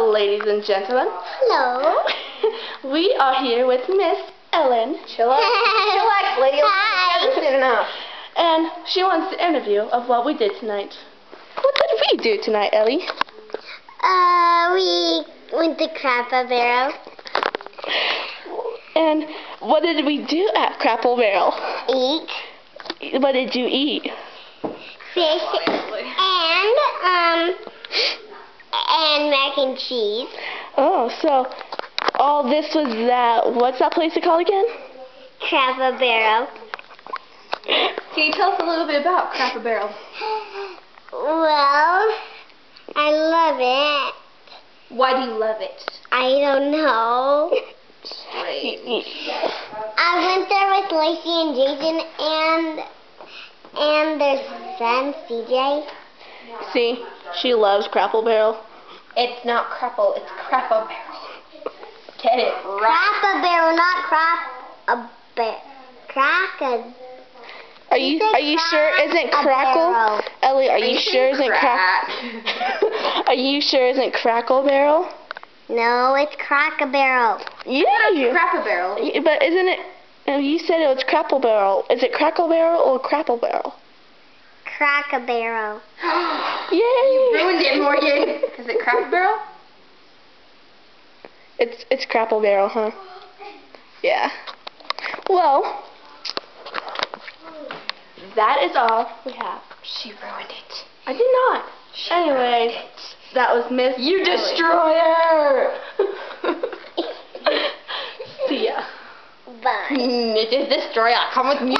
Hello, ladies and gentlemen. Hello. We are here with Miss Ellen. Chillax, lady. Hi. Soon enough. And she wants the interview of what we did tonight. What did we do tonight, Ellie? We went to Crapple Barrel. And what did we do at Crapple Barrel? Eat. What did you eat? Fish and mac and cheese. Oh, so all this was that, what's that place called again? Crapple Barrel. Can you tell us a little bit about Crapple Barrel? Well, I love it. Why do you love it? I don't know. Strange. I went there with Lacey and Jason and their son, CJ. See, she loves Crapple Barrel. It's not Crapple, it's Crapple Barrel. Get it right. Crapple Barrel, not Crack. Are you sure isn't Crackle? Ellie, are you sure isn't Are you sure isn't Crackle Barrel? No, it's Cracker Barrel. Yeah, Cracker Barrel. But isn't it? You said it was Crapple Barrel. Is it Crackle Barrel or Crapple Barrel? Cracker Barrel. Yay! You ruined it, Morgan. Is it Cracker Barrel? It's Crapple Barrel, huh? Yeah. Well, that is all we have. She ruined it. I did not. Anyway, that was Miss. You destroyer! See ya. Bye. Mrs. Destroyer, come with me.